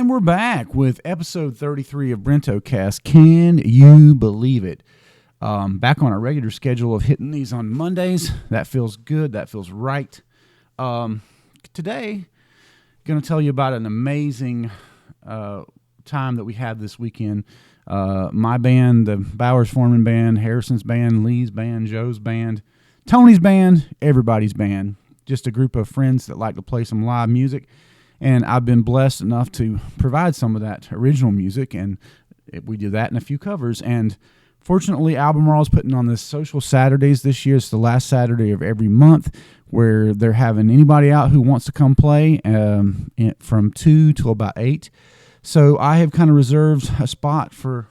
And we're back with episode 33 of Brentocast. Can you believe it? Back on our regular schedule of hitting these on Mondays. That feels good. That feels right. Today, going to tell you about an amazing time that we had this weekend. My band, the Bowers Foreman Band, Harrison's band, Lee's band, Joe's band, Tony's band, everybody's band. Just a group of friends that like to play some live music. And I've been blessed enough to provide some of that original music, and we do that in a few covers. And fortunately, Albemarle is putting on this Social Saturdays this year. It's the last Saturday of every month where they're having anybody out who wants to come play from 2 till about 8. So I have kind of reserved a spot for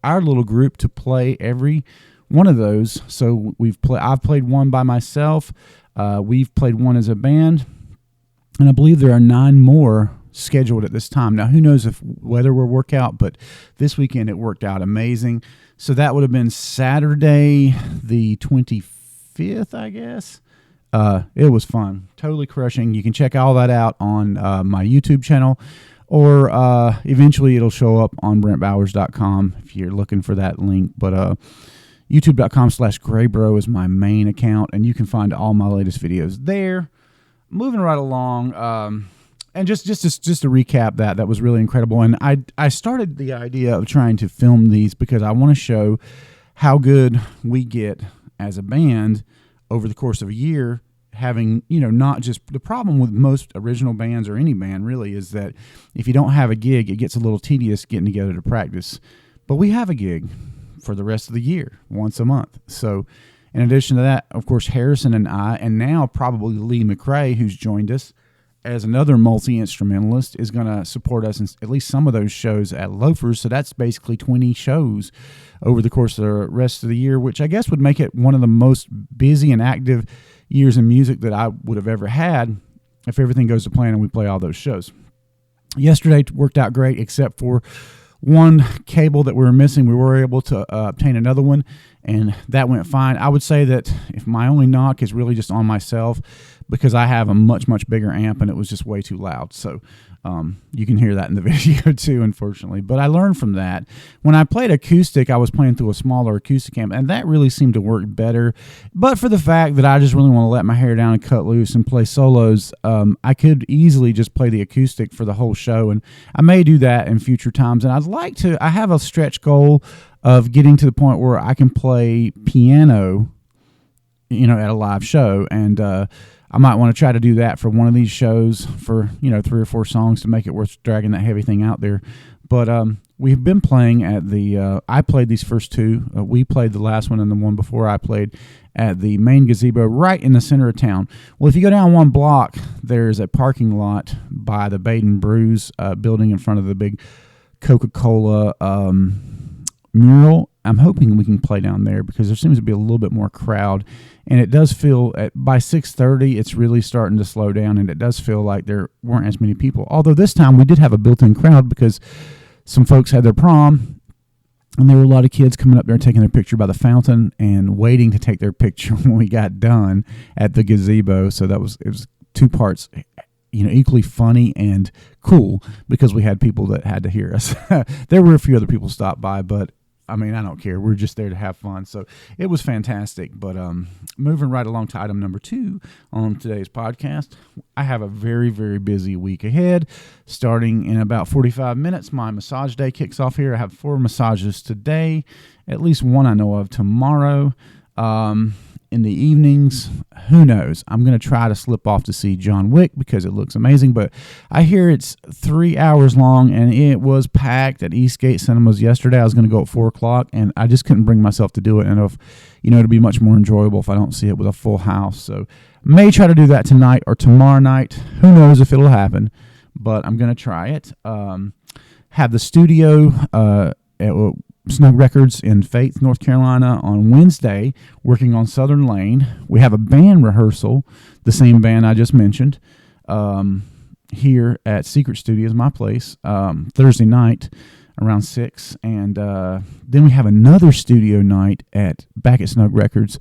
our little group to play every one of those. So I've played one by myself. We've played one as a band. And I believe there are 9 more scheduled at this time. Now, who knows if weather will work out, but this weekend it worked out amazing. So that would have been Saturday the 25th, I guess. It was fun. Totally crushing. You can check all that out on my YouTube channel, or eventually it'll show up on BrentBowers.com if you're looking for that link. But YouTube.com/Graybro is my main account, and you can find all my latest videos there. Moving right along, and just to recap that was really incredible. And I started the idea of trying to film these because I want to show how good we get as a band over the course of a year, having, not just the problem with most original bands or any band really is that if you don't have a gig, it gets a little tedious getting together to practice. But we have a gig for the rest of the year, once a month. So in addition to that, of course, Harrison and I, and now probably Lee McRae, who's joined us as another multi-instrumentalist, is going to support us in at least some of those shows at Loafers. So that's basically 20 shows over the course of the rest of the year, which I guess would make it one of the most busy and active years in music that I would have ever had if everything goes to plan and we play all those shows. Yesterday worked out great, except for one cable that we were missing. We were able to obtain another one, and that went fine. I would say that if my only knock is really just on myself, because I have a much, much bigger amp, and it was just way too loud. So you can hear that in the video too, unfortunately. But I learned from that. When I played acoustic, I was playing through a smaller acoustic amp, and that really seemed to work better. But for the fact that I just really want to let my hair down and cut loose and play solos, I could easily just play the acoustic for the whole show, and I may do that in future times. And I have a stretch goal of getting to the point where I can play piano, at a live show, and I might want to try to do that for one of these shows for 3 or 4 songs to make it worth dragging that heavy thing out there. But we've been playing at the I played these first 2. We played the last one and the one before I played at the main gazebo right in the center of town. Well, if you go down one block, there's a parking lot by the Baden Brews building in front of the big Coca-Cola mural. I'm hoping we can play down there because there seems to be a little bit more crowd, and it does feel by 6:30 it's really starting to slow down, and it does feel like there weren't as many people. Although this time we did have a built-in crowd because some folks had their prom, and there were a lot of kids coming up there taking their picture by the fountain and waiting to take their picture when we got done at the gazebo. So it was 2 parts, equally funny and cool because we had people that had to hear us. There were a few other people stopped by, but I don't care. We're just there to have fun. So it was fantastic. But moving right along to item number 2 on today's podcast, I have a very, very busy week ahead. Starting in about 45 minutes, my massage day kicks off here. I have 4 massages today, at least one I know of tomorrow. In the evenings, who knows? I'm going to try to slip off to see John Wick because it looks amazing, but I hear it's 3 hours long, and it was packed at Eastgate Cinemas yesterday. I was going to go at 4 o'clock, and I just couldn't bring myself to do it, and it'll be much more enjoyable if I don't see it with a full house. So may try to do that tonight or tomorrow night. Who knows if it'll happen, but I'm going to try it. Have the studio at Snug Records in Faith, North Carolina on Wednesday, working on Southern Lane. We have a band rehearsal, the same band I just mentioned, here at Secret Studios, my place, Thursday night around 6. And then we have another studio night back at Snug Records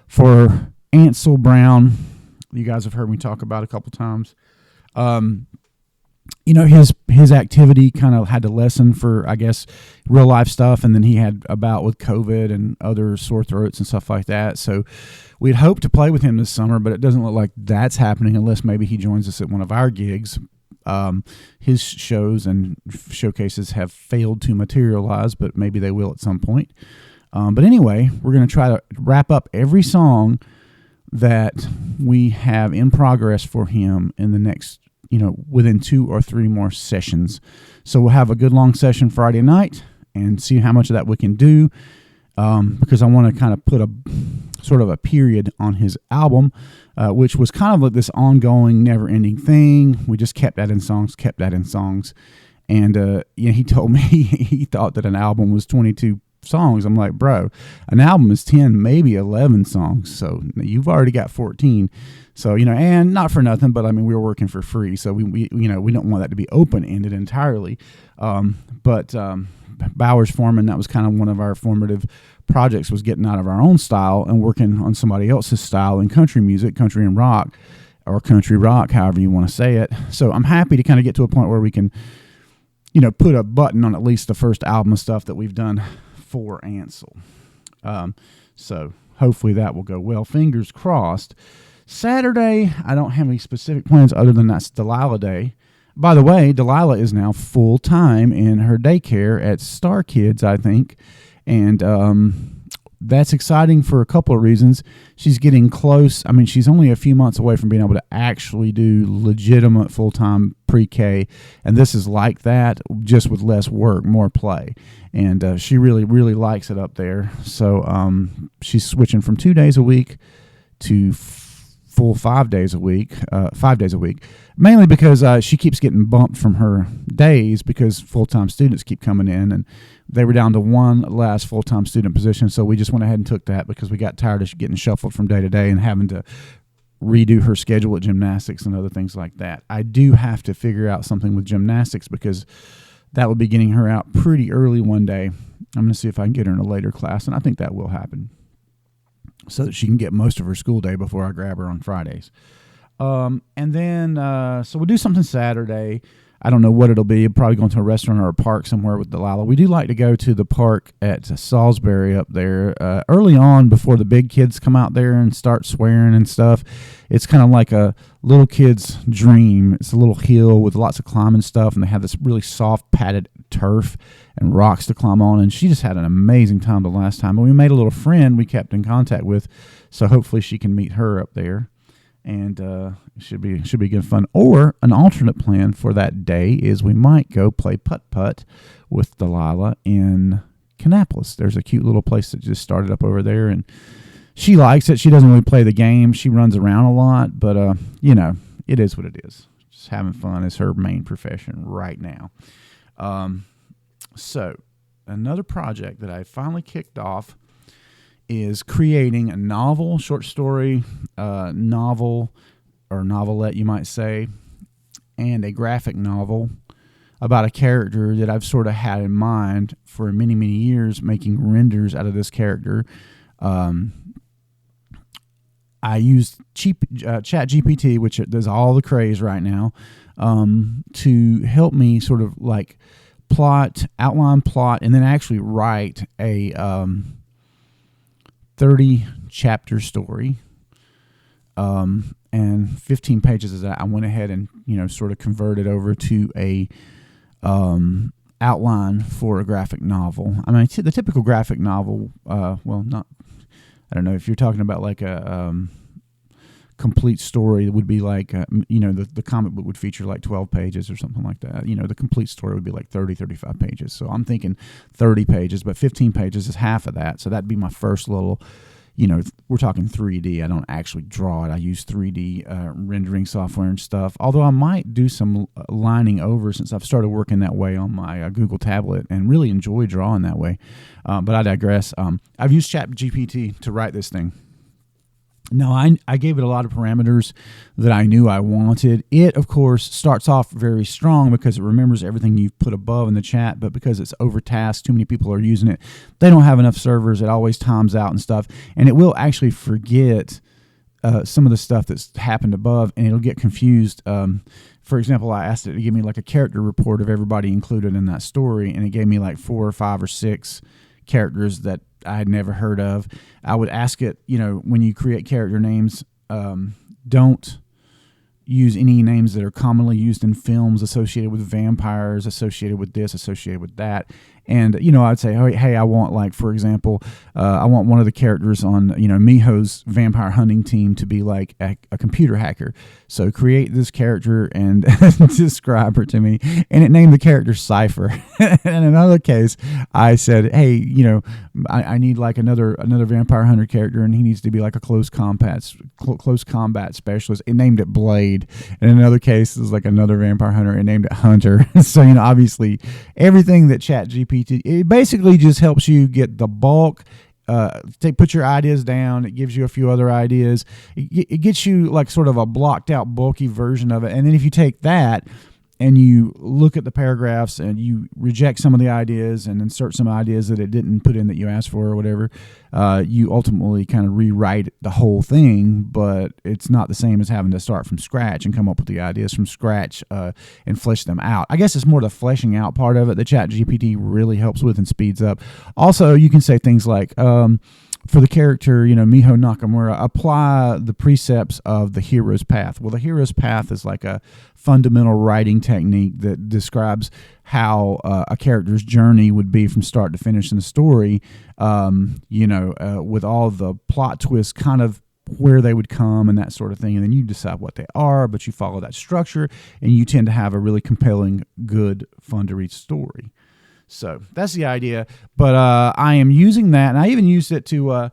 for Ansel Brown. You guys have heard me talk about a couple times. his activity kind of had to lessen for, I guess, real life stuff, and then he had a bout with COVID and other sore throats and stuff like that. So we'd hoped to play with him this summer, but it doesn't look like that's happening unless maybe he joins us at one of our gigs. His shows and showcases have failed to materialize, but maybe they will at some point. But anyway, we're going to try to wrap up every song that we have in progress for him in the next, within 2 or 3 more sessions. So we'll have a good long session Friday night and see how much of that we can do, because I want to kind of put a sort of a period on his album, which was kind of like this ongoing, never-ending thing. We just kept adding songs. And he told me he thought that an album was 22 songs. I'm like, bro, an album is 10, maybe 11 songs. So you've already got 14. So, and not for nothing, but I mean, we were working for free. So we don't want that to be open-ended entirely. But Bowers Foreman, that was kind of one of our formative projects, was getting out of our own style and working on somebody else's style in country music, country and rock, or country rock, however you want to say it. So I'm happy to kind of get to a point where we can, put a button on at least the first album of stuff that we've done for Ansel. So hopefully that will go well. Fingers crossed. Saturday, I don't have any specific plans other than that's Delilah Day. By the way, Delilah is now full-time in her daycare at Star Kids, I think. And that's exciting for a couple of reasons. She's getting close. I mean, she's only a few months away from being able to actually do legitimate full-time pre-K. And this is like that, just with less work, more play. And she really, really likes it up there. So she's switching from 2 days a week to full 5 days a week, mainly because she keeps getting bumped from her days because full-time students keep coming in, and they were down to one last full-time student position. So we just went ahead and took that because we got tired of getting shuffled from day to day and having to redo her schedule at gymnastics and other things like that. I do have to figure out something with gymnastics because that will be getting her out pretty early one day. I'm going to see if I can get her in a later class, and I think that will happen, so that she can get most of her school day before I grab her on Fridays. And then, so we'll do something Saturday. I don't know what it'll be. Probably going to a restaurant or a park somewhere with Delilah. We do like to go to the park at Salisbury up there early on before the big kids come out there and start swearing and stuff. It's kind of like a little kid's dream. It's a little hill with lots of climbing stuff, and they have this really soft padded turf and rocks to climb on, and she just had an amazing time the last time. And we made a little friend we kept in contact with, so hopefully she can meet her up there, and it should be good fun. Or an alternate plan for that day is we might go play putt-putt with Delilah in Kannapolis. There's a cute little place that just started up over there, and she likes it. She doesn't really play the game. She runs around a lot, but it is what it is. Just having fun is her main profession right now. So another project that I finally kicked off is creating a novel, short story, novel, or novelette, you might say, and a graphic novel about a character that I've sort of had in mind for many, many years, making renders out of this character. I used ChatGPT, which does all the craze right now, to help me sort of like outline plot, and then actually write a 30-chapter story. And 15 pages of that I went ahead and sort of converted over to a outline for a graphic novel. I mean, the typical graphic novel, I don't know if you're talking about like a complete story, that would be like, the comic book would feature like 12 pages or something like that. The complete story would be like 30, 35 pages. So I'm thinking 30 pages, but 15 pages is half of that. So that'd be my first little, we're talking 3D. I don't actually draw it. I use 3D rendering software and stuff. Although I might do some lining over, since I've started working that way on my Google tablet and really enjoy drawing that way. But I digress. I've used ChatGPT to write this thing. Now, I gave it a lot of parameters that I knew I wanted. It, of course, starts off very strong because it remembers everything you've put above in the chat, but because it's overtasked, too many people are using it. They don't have enough servers. It always times out and stuff, and it will actually forget some of the stuff that's happened above, and it'll get confused. For example, I asked it to give me like a character report of everybody included in that story, and it gave me like 4 or 5 or 6 characters that I had never heard of. I would ask it, when you create character names, don't use any names that are commonly used in films associated with vampires, associated with this, associated with that. And, I'd say, hey, I want, like, for example, I want one of the characters on, Miho's vampire hunting team to be like a computer hacker. So create this character and describe her to me. And it named the character Cypher. And in another case, I said, hey, I need like another vampire hunter character, and he needs to be like a close combat specialist. It named it Blade. And in another case, it was like another vampire hunter, and named it Hunter. So, obviously everything that ChatGPT, it basically just helps you get the bulk. Put your ideas down. It gives you a few other ideas. It gets you like sort of a blocked out, bulky version of it. And then if you take that and you look at the paragraphs and you reject some of the ideas and insert some ideas that it didn't put in that you asked for or whatever, you ultimately kind of rewrite the whole thing, but it's not the same as having to start from scratch and come up with the ideas from scratch and flesh them out. I guess it's more the fleshing out part of it that ChatGPT really helps with and speeds up. Also, you can say things like, for the character, Miho Nakamura, apply the precepts of the hero's path. Well, the hero's path is like a fundamental writing technique that describes how a character's journey would be from start to finish in the story, with all the plot twists kind of where they would come and that sort of thing. And then you decide what they are, but you follow that structure, and you tend to have a really compelling, good, fun to read story. So that's the idea, but I am using that, and I even used it to,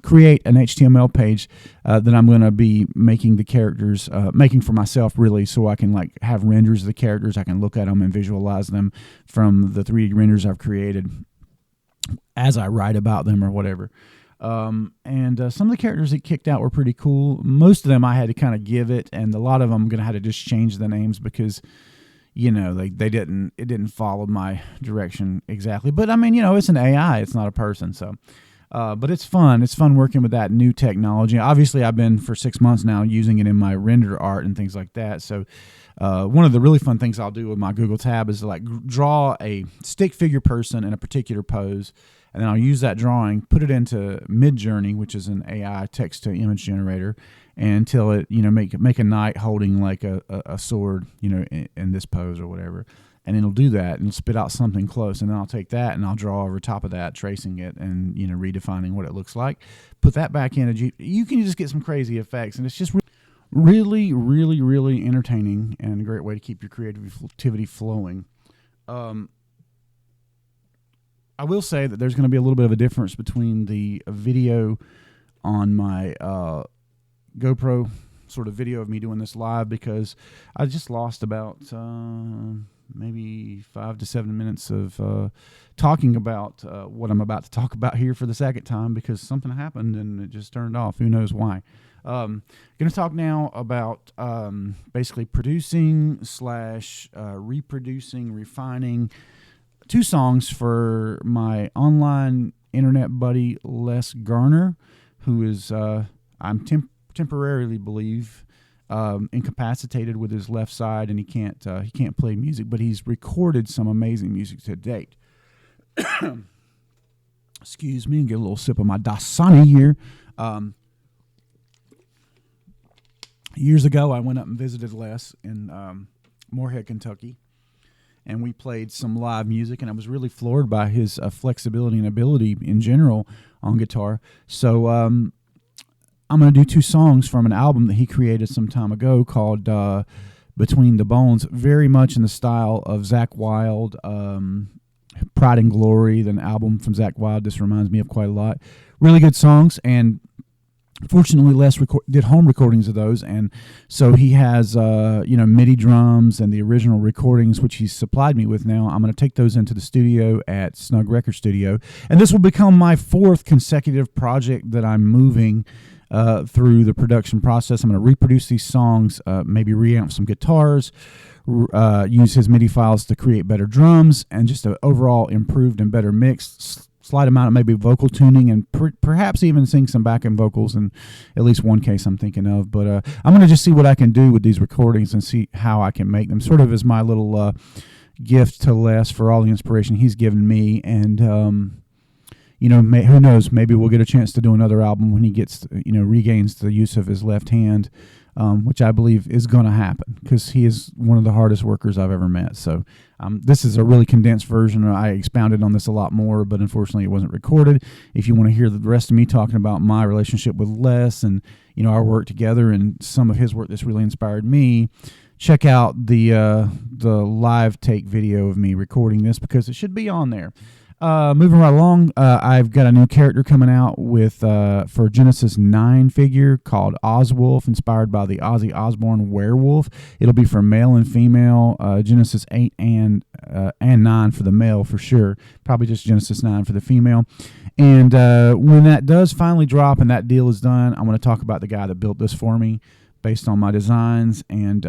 create an HTML page that I'm going to be making the characters, making for myself really, so I can like have renders of the characters. I can look at them and visualize them from the 3D renders I've created as I write about them or whatever. And some of the characters it kicked out were pretty cool. Most of them I had to kind of give it, and a lot of them I'm going to have to just change the names because it didn't follow my direction exactly. But I mean, it's an AI, it's not a person. So, but it's fun. It's fun working with that new technology. Obviously, I've been for 6 months now using it in my render art and things like that. So, one of the really fun things I'll do with my Google Tab is like draw a stick figure person in a particular pose, and then I'll use that drawing, put it into Midjourney, which is an AI text to image generator, and tell it, make a knight holding like a sword, in this pose or whatever. And it'll do that and it'll spit out something close. And then I'll take that and I'll draw over top of that, tracing it and, redefining what it looks like. Put that back in. You can just get some crazy effects. And it's just really, really, really entertaining and a great way to keep your creativity flowing. I will say that there's going to be a little bit of a difference between the video on my GoPro sort of video of me doing this live, because I just lost about maybe 5 to 7 minutes of talking about what I'm about to talk about here for the second time, because something happened and it just turned off. Who knows why? Going to talk now about basically producing / reproducing, refining 2 songs for my online internet buddy Les Garner, who is I'm temporarily believe incapacitated with his left side, and he can't play music, but he's recorded some amazing music to date. Excuse me, and get a little sip of my Dasani here. Years ago, I went up and visited Les in Moorhead, Kentucky, and we played some live music, and I was really floored by his flexibility and ability in general on guitar. So I'm going to do 2 songs from an album that he created some time ago called Between the Bones, very much in the style of Zakk Wylde, Pride and Glory, the album from Zakk Wylde. This reminds me of quite a lot. Really good songs, and fortunately, Les did home recordings of those, and so he has MIDI drums and the original recordings, which he's supplied me with now. I'm going to take those into the studio at Snug Record Studio, and this will become my 4th consecutive project that I'm moving through the production process. I'm going to reproduce these songs, maybe reamp some guitars, use his MIDI files to create better drums, and just an overall improved and better mix. slight amount of maybe vocal tuning and perhaps even sing some back-end vocals in at least one case I'm thinking of. But I'm going to just see what I can do with these recordings and see how I can make them sort of as my little gift to Les for all the inspiration he's given me. And, who knows, maybe we'll get a chance to do another album when he gets, regains the use of his left hand, which I believe is going to happen because he is one of the hardest workers I've ever met. So this is a really condensed version. I expounded on this a lot more, but unfortunately it wasn't recorded. If you want to hear the rest of me talking about my relationship with Les and, our work together and some of his work that's really inspired me, check out the live take video of me recording this because it should be on there. Moving right along, I've got a new character coming out with for Genesis 9 figure called Ozwolf, inspired by the Ozzy Osbourne werewolf. It'll be for male and female, Genesis 8 and 9 for the male for sure, probably just Genesis 9 for the female. And when that does finally drop and that deal is done, I'm going to talk about the guy that built this for me based on my designs, and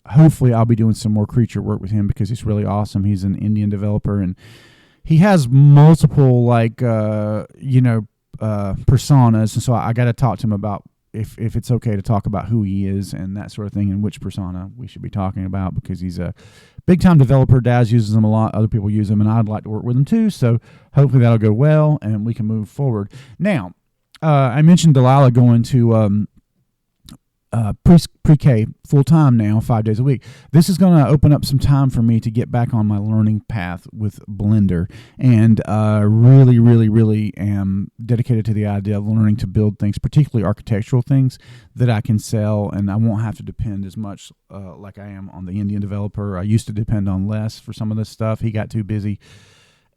hopefully I'll be doing some more creature work with him because he's really awesome. He's an Indian developer, and he has multiple personas, and so I got to talk to him about if it's okay to talk about who he is and that sort of thing and which persona we should be talking about, because he's a big-time developer. Daz uses them a lot. Other people use them, and I'd like to work with them too, so hopefully that'll go well and we can move forward. Now, I mentioned Delilah going to pre-K full-time now, 5 days a week. This is going to open up some time for me to get back on my learning path with Blender, and really, really, really am dedicated to the idea of learning to build things, particularly architectural things, that I can sell, and I won't have to depend as much like I am on the Indian developer. I used to depend on Les for some of this stuff. He got too busy,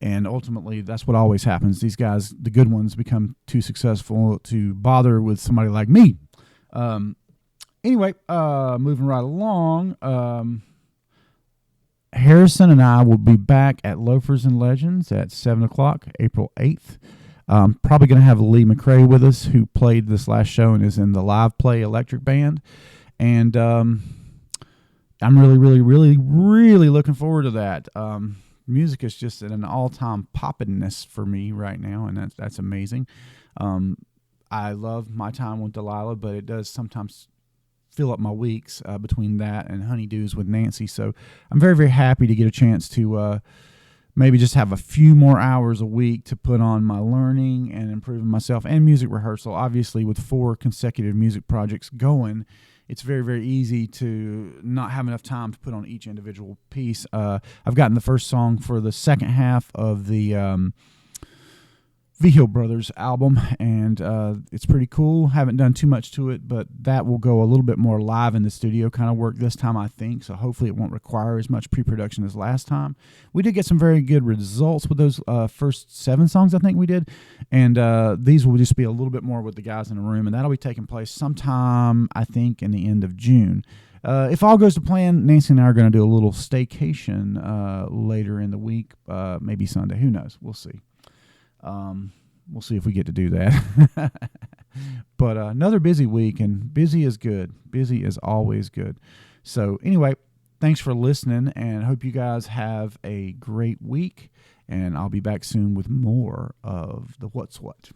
and ultimately that's what always happens. These guys, the good ones, become too successful to bother with somebody like me. Anyway, moving right along, Harrison and I will be back at Loafers and Legends at 7 o'clock, April 8th. Probably going to have Lee McRae with us, who played this last show and is in the Live Play Electric Band. And I'm really, really, really, really looking forward to that. Music is just at an all-time poppiness for me right now, and that's amazing. I love my time with Delilah, but it does sometimes fill up my weeks between that and honeydews with Nancy. So I'm very, very happy to get a chance to maybe just have a few more hours a week to put on my learning and improving myself and music rehearsal. Obviously, with 4 consecutive music projects going, it's very, very easy to not have enough time to put on each individual piece. I've gotten the first song for the second half of the Vigil Brothers album, and it's pretty cool. Haven't done too much to it, but that will go a little bit more live in the studio kind of work this time, I think, so hopefully it won't require as much pre-production as last time. We did get some very good results with those first 7 songs I think we did, and these will just be a little bit more with the guys in the room, and that'll be taking place sometime, I think, in the end of June. If all goes to plan, Nancy and I are going to do a little staycation later in the week, maybe Sunday, who knows, we'll see. We'll see if we get to do that. But another busy week, and busy is good. Busy is always good. So anyway, thanks for listening, and hope you guys have a great week, and I'll be back soon with more of the What's What.